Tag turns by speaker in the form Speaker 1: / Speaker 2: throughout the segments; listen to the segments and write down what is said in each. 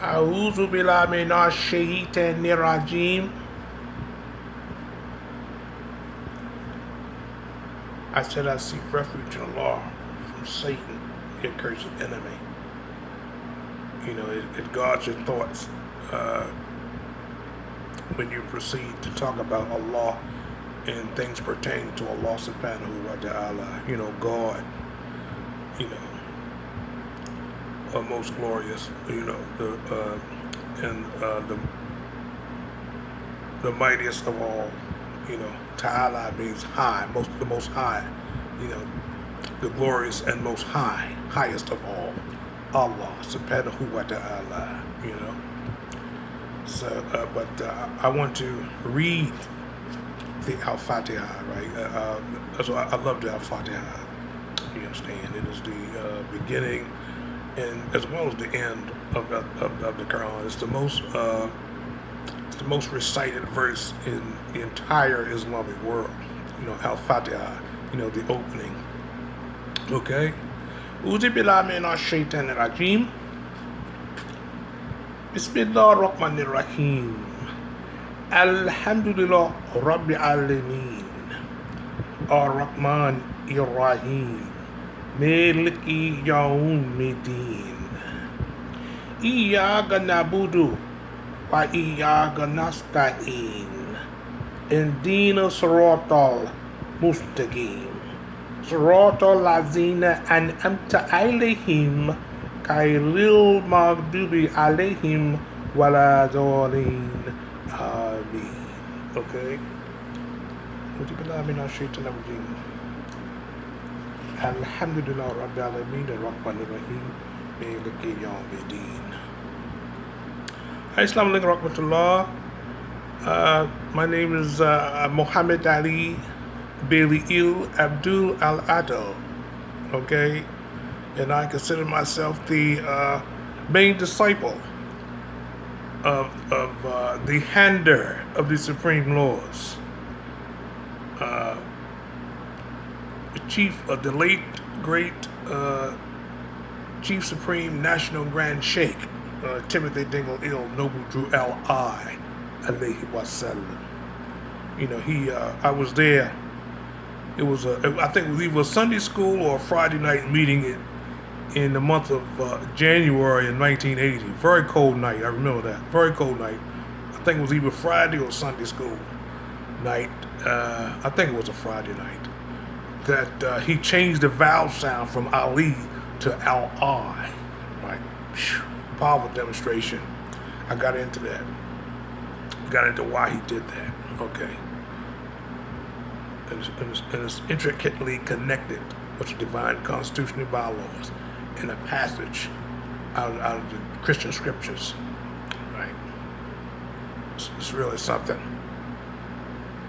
Speaker 1: A'udhu billahi minash shaitanir rajim. I said I seek refuge in Allah from Satan, the accursed enemy. You know, it guards your thoughts when you proceed to talk about Allah and things pertaining to Allah subhanahu wa ta'ala. You know, God, you know, are most glorious, you know, the mightiest of all. You know, Ta'ala means high, the most high. You know, the glorious and most high, highest of all. Allah subhanahu wa ta'ala, you know. So, I want to read the Al-Fatiha, right? So I love the Al-Fatiha. You understand? It is the beginning and as well as the end of the Quran. It's the most recited verse in the entire Islamic world. You know, Al-Fatiha. You know, the opening. Okay. Uzi billahi minash shaitanir rajim. Bismillahir rahmanir rahim. Alhamdulillah Rabbil Alameen. Ar-Rahman Ir-Rahim. Maliki Yawmiddin. Iyyaka na'budu wa iyyaka nasta'in. Ihdina siratal mustaqim. Siratal ladzina an'amta alaihim ghayril maghdubi alaihim waladhdallin. Ameen. Okay. Alhamdulillah Rabbil Alameen Ar-Rahmanir Rahim Maliki Yawmiddin. Assalamu alaikum rahmatullah. My name is Muhammad Ali Bailey Il Abdul Al Adel. Okay, and I consider myself the main disciple of the hander of the supreme laws, the chief of the late great Chief Supreme National Grand Sheikh Timothy Dingle Il Noble Drew Al-I alayhi wasallam. You know, I was there. It was I think it was either a Sunday school or a Friday night meeting in the month of January in 1980. Very cold night. I remember that. Very cold night. I think it was either Friday or Sunday school night. I think it was a Friday night. That he changed the vowel sound from Ali to Al-I. Right? Powerful demonstration. I got into that. Got into why he did that. Okay. And it's intricately connected with the divine constitutional bylaws in a passage out of the Christian scriptures. Right? It's really something.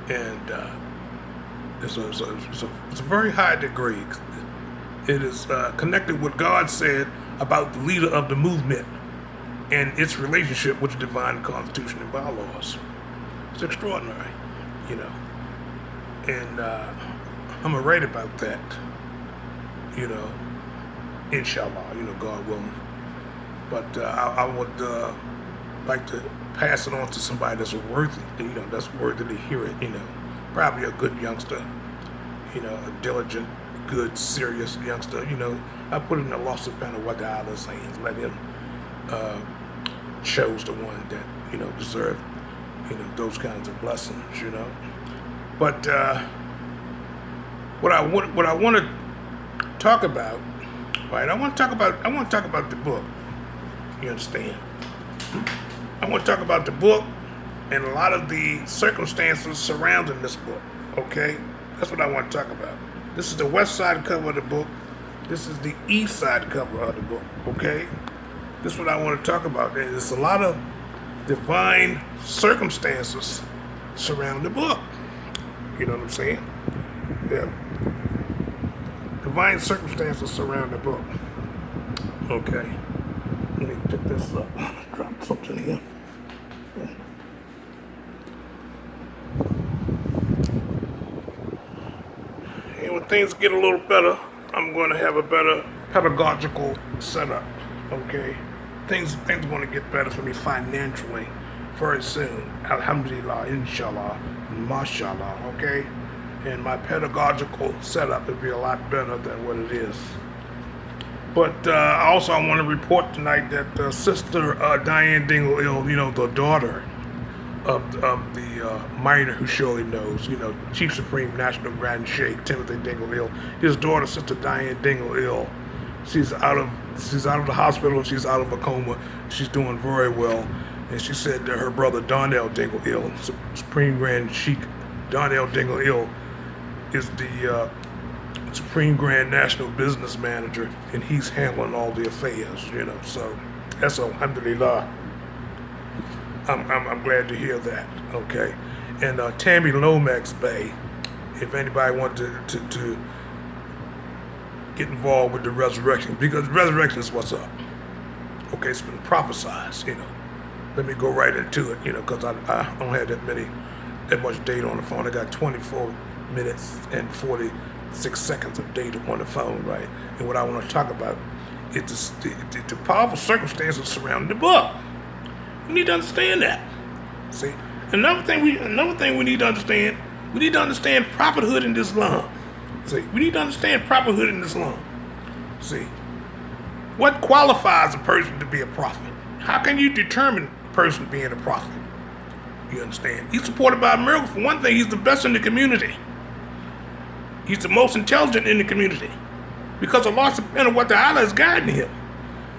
Speaker 1: And it's a very high degree. It is connected with what God said about the leader of the movement and its relationship with the divine constitution and bylaws. It's extraordinary, you know. And I'm gonna write about that, you know, inshallah, you know, God willing. But I would like to pass it on to somebody that's worthy, you know, that's worthy to hear it, you know. Probably a good youngster, you know, a diligent, good, serious youngster, you know. I put it in Allah subhanahu wa ta'ala's hands. Let him chose the one that, you know, deserved, you know, those kinds of blessings, you know. But what I want to talk about, right? I want to talk about the book. You understand? I want to talk about the book and a lot of the circumstances surrounding this book. Okay, that's what I want to talk about. This is the west side cover of the book. This is the east side cover of the book. Okay, this is what I want to talk about. There's a lot of divine circumstances surrounding the book. You know what I'm saying? Yeah. Divine circumstances surround the book. Okay. Let me pick this up. Drop something here. And when things get a little better, I'm going to have a better pedagogical setup. Okay. things are going to get better for me financially very soon. Alhamdulillah, inshallah, mashallah, okay? And my pedagogical setup will be a lot better than what it is. But also I want to report tonight that Sister Diane Dingle-Ill, the daughter of the miner who surely knows, Chief Supreme National Grand Sheikh Timothy Dingle-Ill, his daughter, Sister Diane Dingle-Ill, she's out of the hospital, she's out of a coma, she's doing very well. And she said that her brother Donnell Dingle-Ill, Supreme Grand Sheikh Donnell Dingle-Ill, is the Supreme Grand National Business Manager, and he's handling all the affairs, so that's alhamdulillah. I'm glad to hear that, okay? And Tammy Lomax Bay, if anybody wanted to get involved with the resurrection, because resurrection is what's up, okay? It's been prophesized, Let me go right into it, because I don't have that much data on the phone. I got 24 minutes and 46 seconds of data on the phone, right? And what I want to talk about is the powerful circumstances surrounding the book. We need to understand that. See, another thing we need to understand. We need to understand prophethood in Islam. See, we need to understand prophethood in Islam. See, what qualifies a person to be a prophet? How can you determine a person being a prophet? You understand? He's supported by a miracle. For one thing, he's the best in the community. He's the most intelligent in the community because Allah subhanahu wa ta'ala is guiding him.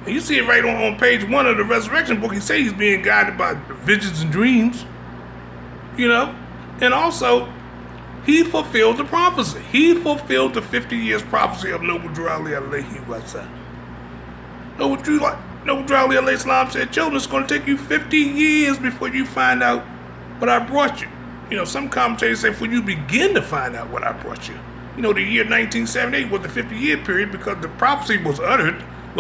Speaker 1: And you see it right on page 1 of the resurrection book. He says he's being guided by visions and dreams, and also he fulfilled the prophecy. He fulfilled the 50 years prophecy of Noble Drew Ali alayhi wa sallam. Noble Drew Ali alayhi salam said, children, it's going to take you 50 years before you find out what I brought you. Some commentators say before you begin to find out what I brought you. The year 1978 was the 50-year period because the prophecy was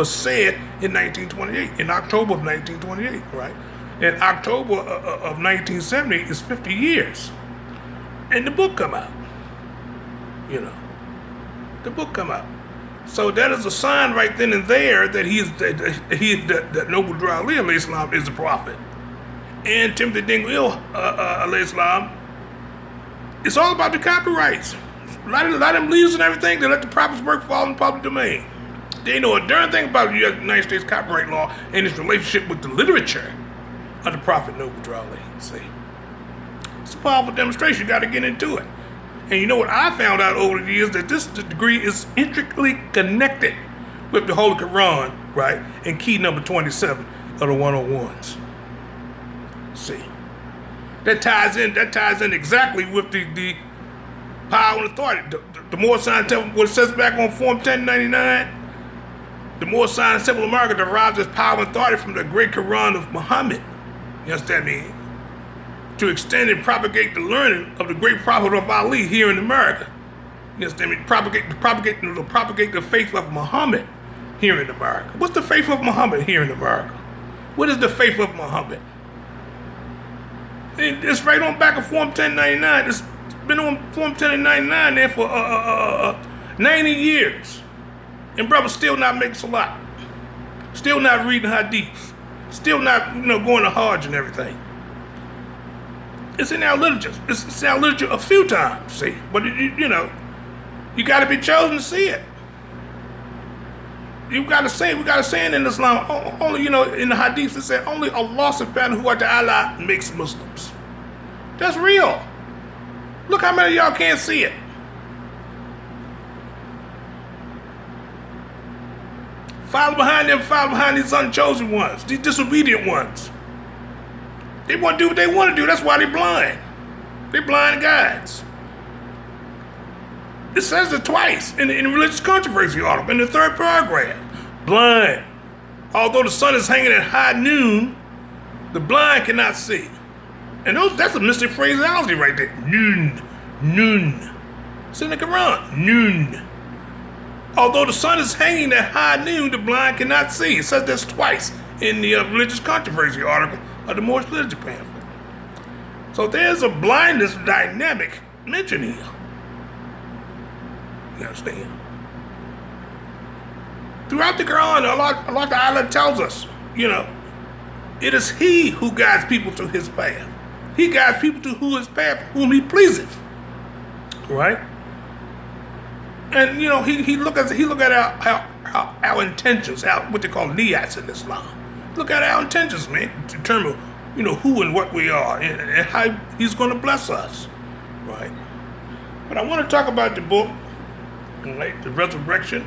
Speaker 1: said in 1928, in October of 1928, right? And October of 1970 is 50 years. And the book come out. The book come out. So that is a sign right then and there that that Noble Drew Ali alayhi salam is a prophet. And Timothy Dingle-Ill alayhi salam, it's all about the copyrights. A lot of them leaves and everything, they let the prophet's work fall in public domain. They know a darn thing about the United States copyright law and its relationship with the literature of the prophet Noble Drew Ali. See, it's a powerful demonstration. You got to get into it. And you know what I found out over the years, that this degree is intricately connected with the Holy Quran, right? And key number 27 of the 101s. See, that ties in exactly with the power and authority. The more scientific, what it says back on Form 1099, the more science civil America derives its power and authority from the great Quran of Muhammad. You understand me? To extend and propagate the learning of the great prophet of Ali here in America. You understand me? Propagate the faith of Muhammad here in America. What's the faith of Muhammad here in America? What is the faith of Muhammad? It's right on back of Form 1099. It's been on Form 1099 there for 90 years. And brothers still not making salat. Still not reading hadiths. Still not, going to Hajj and everything. It's in our literature. It's in our literature a few times, see? But, you got to be chosen to see it. We got to say it in Islam. Only, in the hadith it said, only Allah subhanahu wa ta'ala makes Muslims. That's real. Look how many of y'all can't see it. Follow behind these unchosen ones, these disobedient ones. They want to do what they want to do. That's why they're blind. They're blind guides. It says it twice in the religious controversy article, in the 3rd paragraph. Blind. Although the sun is hanging at high noon, the blind cannot see. And that's a mystic phraseology right there. Noon. It's in the Quran. Noon. Although the sun is hanging at high noon, the blind cannot see. It says this twice in the religious controversy article of the Moorish literature pamphlet. So there's a blindness dynamic mentioned here. You understand? Throughout the Quran, Allah Ta'ala tells us You know, it is he who guides people to his path. He guides people to his path whom he pleaseth. Right? And you know, he look at our intentions, what they call niyats in Islam. Look at our intentions, man, to determine, you know, who and what we are and how he's going to bless us. Right? But I want to talk about the book, right? The resurrection.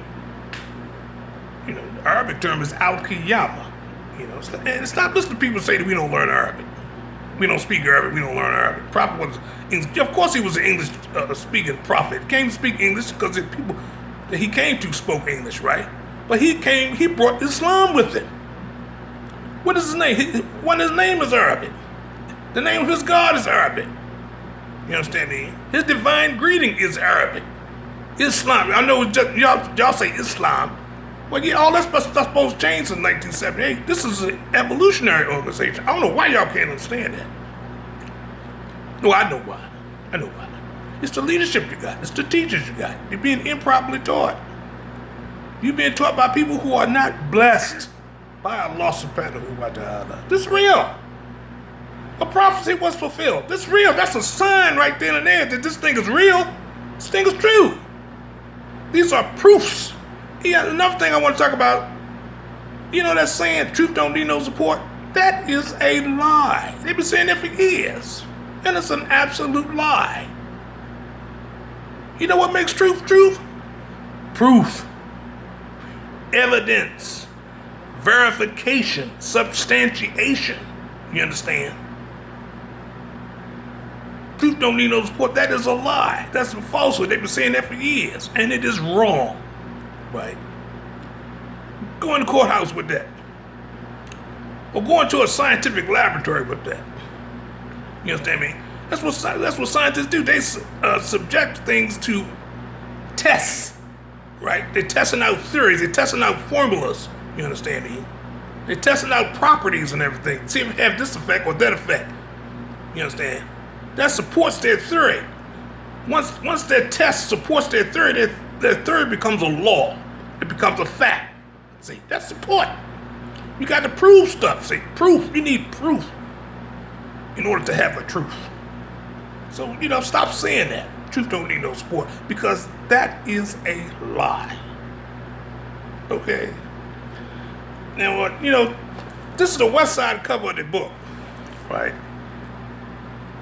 Speaker 1: You know, the Arabic term is al-qiyamah. You know, and it's not listening to people say that we don't learn Arabic. We don't speak Arabic, we don't learn Arabic. Prophet was English. Of course he was an English speaking prophet. He came to speak English because the people that he came to spoke English, right? But he brought Islam with him. What is his name? His name is Arabic. The name of his God is Arabic. You understand me? His divine greeting is Arabic. Islam. I know it's just, y'all say Islam. Well, yeah, all that stuff's supposed to change in 1978. This is an evolutionary organization. I don't know why y'all can't understand that. No, I know why. It's the leadership you got. It's the teachers you got. You're being improperly taught. You're being taught by people who are not blessed by Allah subhanahu wa ta'ala. This is real. A prophecy was fulfilled. This is real. That's a sign right then and there that this thing is real. This thing is true. These are proofs. Yeah, another thing I want to talk about, you know that saying, truth don't need no support? That is a lie. They've been saying that for years. And it's an absolute lie. You know what makes truth truth? Proof. Evidence. Verification. Substantiation. You understand? Truth don't need no support. That is a lie. That's a falsehood. They've been saying that for years. And it is wrong. Right? Go in the courthouse with that. Or go into a scientific laboratory with that. You understand me? That's what scientists do. They subject things to tests. Right? They're testing out theories. They're testing out formulas. You understand me? They're testing out properties and everything. See if it have this effect or that effect. You understand? That supports their theory. Once their test supports their theory, their theory becomes a law. It becomes a fact. See, that's support. You got to prove stuff. See, proof. You need proof in order to have the truth. So, you know, stop saying that. Truth don't need no support, because that is a lie. Okay? Now, you know, this is the west side cover of the book, right?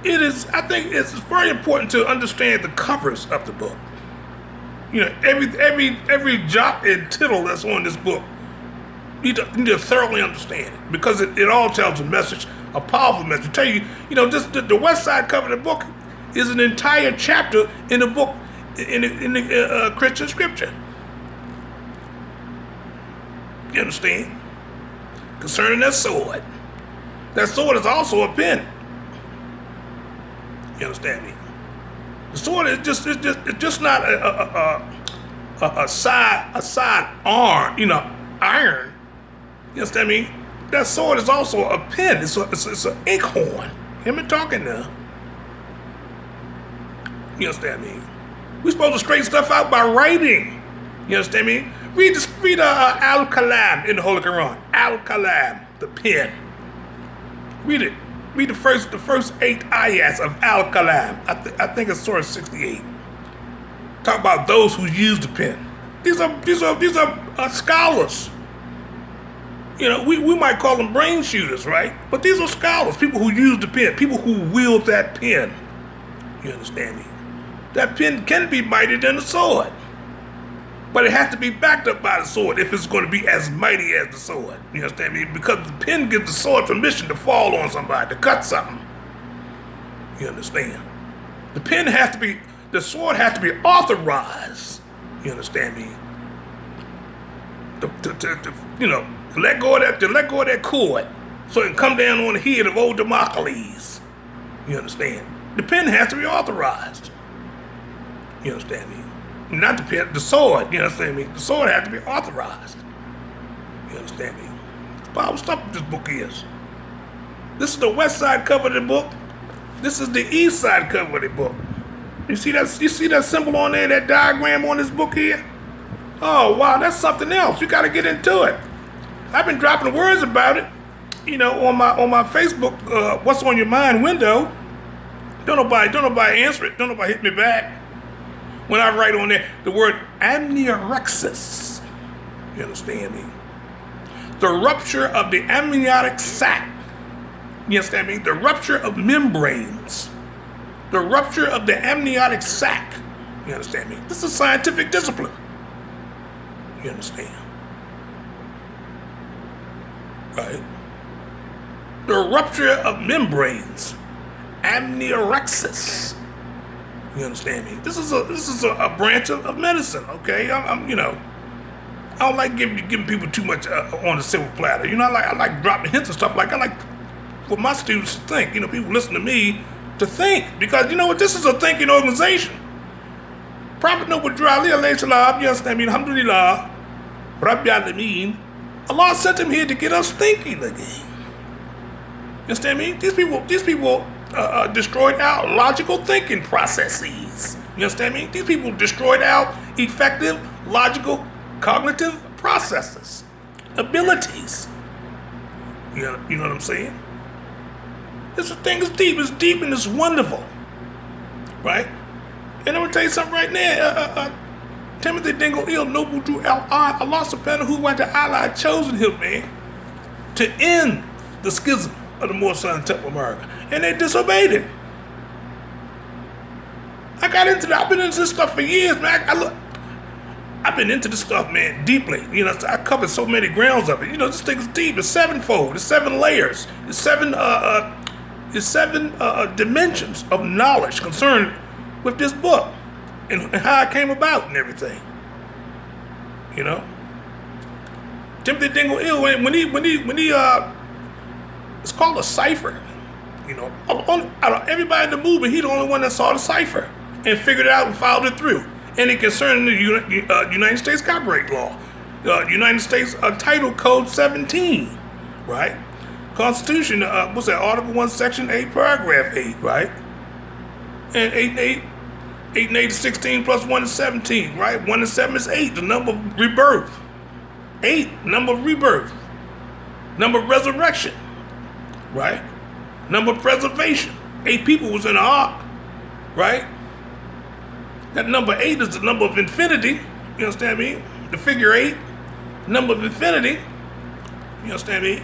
Speaker 1: I think it's very important to understand the covers of the book. You know, every jot and tittle that's on this book, you need to thoroughly understand it, because it all tells a message, a powerful message. I tell you, you know, the west side cover of the book is an entire chapter in the book, in the Christian scripture. You understand? Concerning that sword. That sword is also a pen. You understand me? The sword is just not a side arm, you know, iron. You understand me? That sword is also a pen. It's an inkhorn. Hear me talking now. You understand me? We're supposed to straighten stuff out by writing. You understand me? Read Al-Kalam in the Holy Quran. Al-Kalam, the pen. Read it. Read the first 8 ayats of Al-Kalam. I think it's Surah 68. Talk about those who use the pen. These are scholars. You know, we might call them brain shooters, right? But these are scholars, people who use the pen, people who wield that pen. You understand me? That pen can be mightier than the sword. But it has to be backed up by the sword if it's going to be as mighty as the sword. You understand me? Because the pen gives the sword permission to fall on somebody, to cut something. You understand? The sword has to be authorized. You understand me? To let go of that cord so it can come down on the head of old Democles. You understand? The pen has to be authorized. You understand me? Not the pen, the sword, you understand me? The sword has to be authorized. You understand me? It's powerful stuff this book is. This is the west side cover of the book. This is the east side cover of the book. You see that symbol on there, that diagram on this book here? Oh wow, that's something else. You gotta get into it. I've been dropping words about it, on my Facebook, what's on your mind window. Don't nobody answer it. Don't nobody hit me back. When I write on there the word amniorexis, you understand me? The rupture of the amniotic sac. You understand me? The rupture of membranes. The rupture of the amniotic sac. You understand me? This is a scientific discipline. You understand? Right? The rupture of membranes. Amniorexis. You understand me? This is a branch of medicine, okay? I don't like giving people too much on the silver platter. I like dropping hints and stuff. I like for my students to think. People listen to me to think, because this is a thinking organization. Prophet Noble Drali alayhi salam, you understand me? Alhamdulillah, Rabbi Alameen. Allah sent him here to get us thinking again. You understand me? These people destroyed our logical thinking processes. You understand me? These people destroyed our effective, logical, cognitive processes, abilities. You know what I'm saying? This thing is deep. It's deep and it's wonderful, right? And I'm gonna tell you something right now. Timothy Dingle Il Noble Drew L.I. Allah subhanahu wa ta'ala had chosen him, man, to end the schism of the Moor Sons Temple of America. And they disobeyed him. I got into that. I've been into this stuff for years, man. I've been into this stuff, man, deeply. I covered so many grounds of it. This thing is deep. It's sevenfold. It's 7 layers. It's seven dimensions of knowledge concerned with this book and how it came about and everything. Timothy Dingle Ill, when he it's called a cipher. Out of everybody in the movement, he's the only one that saw the cipher and figured it out and followed it through. And it concerned the United States copyright law, United States Title Code 17, right? Constitution, what's that? Article 1, Section 8, Paragraph 8, right? And 8 and 8 is 16 plus 1 is 17, right? 1 and 7 is 8, the number of rebirth. 8, number of rebirth. Number of resurrection, right? Number of preservation. 8 people was in the ark, right? That number 8 is the number of infinity. You understand me? The figure 8, number of infinity. You understand me?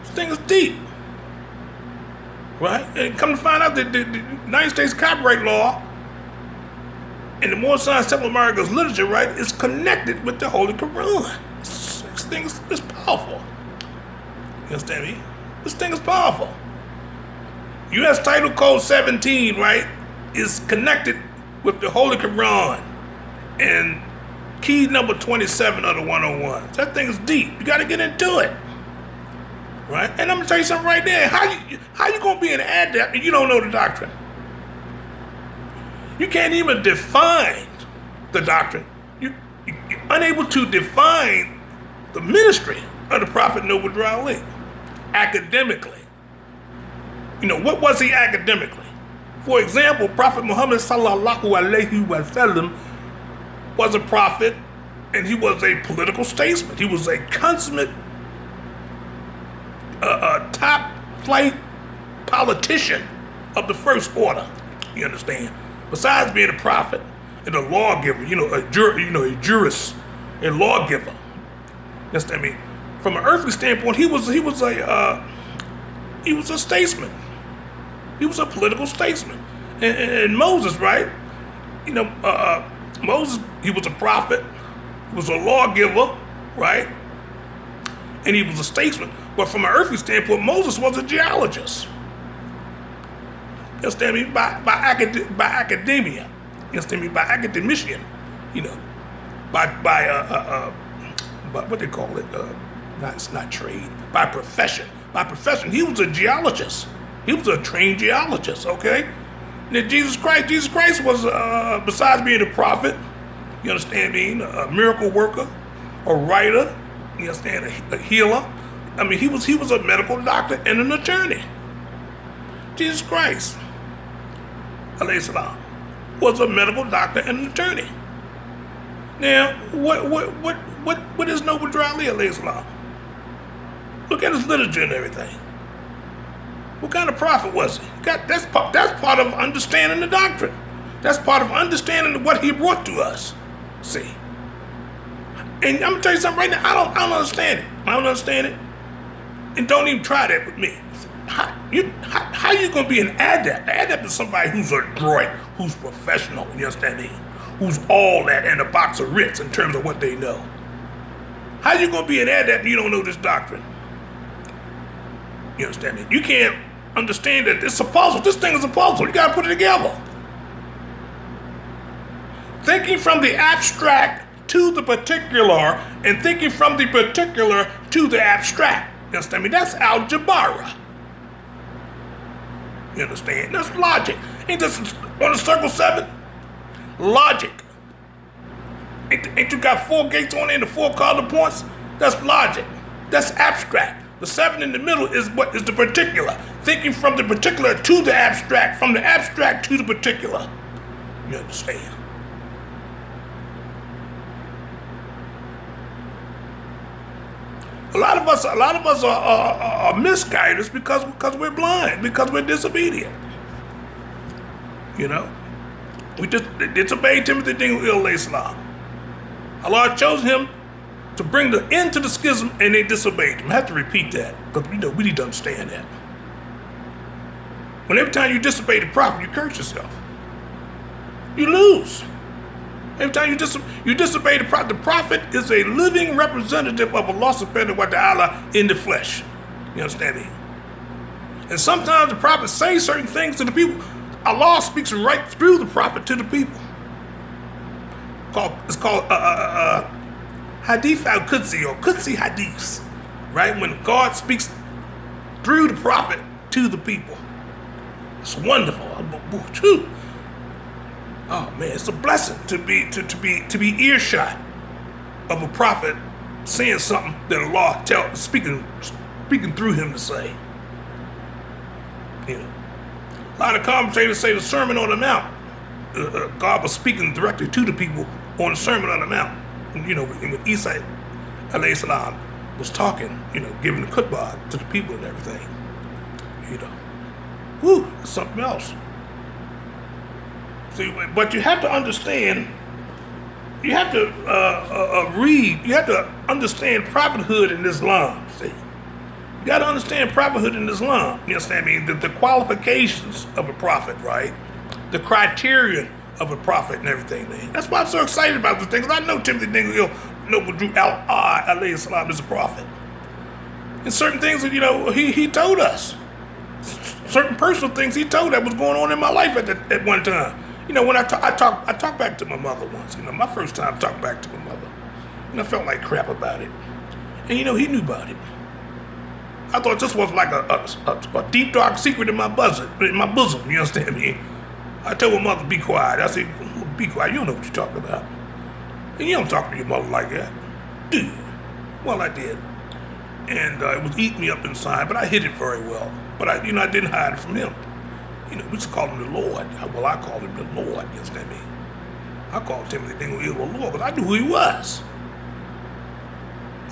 Speaker 1: This thing is deep, right? And come to find out that the United States copyright law and the Moor Sons Temple of America's literature, right, is connected with the Holy Quran. This thing is powerful. You understand me? This thing is powerful. U.S. Title Code 17, right, is connected with the Holy Quran and key number 27 of the 101. That thing is deep. You got to get into it, right? And I'm gonna tell you something right there. How you gonna be an adept and you don't know the doctrine? You can't even define the doctrine. You're unable to define the ministry of the Prophet Noble Drew Ali academically. What was he academically? For example, Prophet Muhammad sallallahu alaihi wasallam was a prophet, and he was a political statesman. He was a consummate, top flight politician of the first order. You understand? Besides being a prophet and a lawgiver, a jurist, a lawgiver. You understand me? From an earthly standpoint, he was a statesman. He was a political statesman. And Moses, right? Moses, he was a prophet. He was a lawgiver, right? And he was a statesman. But from an earthly standpoint, Moses was a geologist. You understand me? By academia. You understand me? By academician. By what they call it? It's not trade. By profession. By profession, he was a geologist. He was a trained geologist, okay? And then Jesus Christ was, besides being a prophet, you understand me, a miracle worker, a writer, you understand, a healer. I mean, he was a medical doctor and an attorney. Jesus Christ, alayhi salam, was a medical doctor and an attorney. Now, what is Noble Drew Ali, alayhi salam? Look at his literature and everything. What kind of prophet was he? That's part of understanding the doctrine. That's part of understanding what he brought to us. See? And I'm gonna tell you something right now. I don't understand it. I don't understand it. And don't even try that with me. How you gonna be an adept? An adept is somebody who's adroit, who's professional. You understand me? Who's all that and a box of Ritz in terms of what they know. How you gonna be an adept if you don't know this doctrine? You understand me? You can't understand that it's a puzzle. This thing is a puzzle. You gotta put it together. Thinking from the abstract to the particular, and thinking from the particular to the abstract. You understand me? That's algebra. You understand? That's logic. Ain't this on the circle 7? Logic. Ain't you got 4 gates on it and the 4 cardinal points? That's logic. That's abstract. The 7 in the middle is what is the particular. Thinking from the particular to the abstract, from the abstract to the particular. You understand? A lot of us are misguiders because we're blind, because we're disobedient. You know, we just disobeyed Timothy Dingle Islam. Allah chose him to bring the end to the schism, and they disobeyed him. I have to repeat that because we need to understand that. When every time you disobey the prophet, you curse yourself. You lose. Every time you disobey the prophet is a living representative of Allah subhanahu wa ta'ala in the flesh. You understand me? And sometimes the prophet says certain things to the people. Allah speaks right through the prophet to the people. It's called Hadith al-Qudsi or Qudsi Hadiths. Right? When God speaks through the prophet to the people. It's wonderful. Oh man, it's a blessing to be earshot of a prophet saying something that Allah speaking through him to say. You know, a lot of commentators say the Sermon on the Mount. God was speaking directly to the people on the Sermon on the Mount. You know, when Isa alayhi salam was talking, you know, giving the khutbah to the people and everything. You know, whew, it's something else. See, but you have to understand, you have to read, you have to understand prophethood in Islam, see. You got to understand prophethood in Islam, you understand me? The qualifications of a prophet, right? The criterion of a prophet and everything, man. That's why I'm so excited about this thing, because I know Timothy Dingle Noble Drew alayhi salam is a prophet. And certain things that, you know, he told us. Certain personal things he told that was going on in my life at one time. You know, when I talked back to my mother once. You know, my first time talking back to my mother, and I felt like crap about it. And you know, he knew about it. I thought this was like a deep dark secret in my bosom. You understand me? I told my mother, "Be quiet." I said, "Be quiet. You don't know what you're talking about. And you don't talk to your mother like that, do you?" Well, I did, and it was eating me up inside. But I hid it very well. But I didn't hide it from him. You know, we used to call him the Lord. Well, I called him the Lord, you understand me? I called Timothy Dingle the Lord because I knew who he was.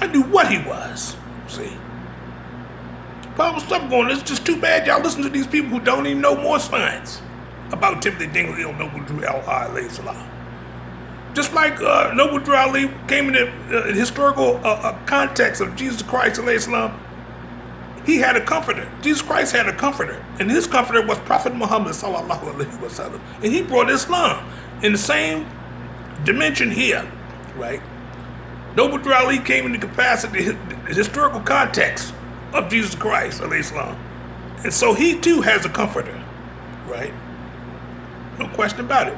Speaker 1: I knew what he was, see? Powerful stuff going on. It's just too bad y'all listen to these people who don't even know more science about Timothy Dingle Noble Drew alayhi salam. Just like Noble Drew Ali came in the historical context of Jesus Christ alayhi salam, he had a comforter. Jesus Christ had a comforter. And his comforter was Prophet Muhammad sallallahu alaihi wasallam. And he brought Islam in the same dimension here, right? Noble Drew Ali came in the capacity, the historical context of Jesus Christ alayhi salam. And so he too has a comforter, right? No question about it.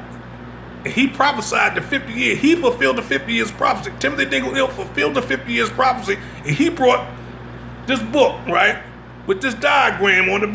Speaker 1: And he prophesied the 50 years. He fulfilled the 50 years prophecy. Timothy Dingle fulfilled the 50 years prophecy. And he brought this book, right, with this diagram on the back.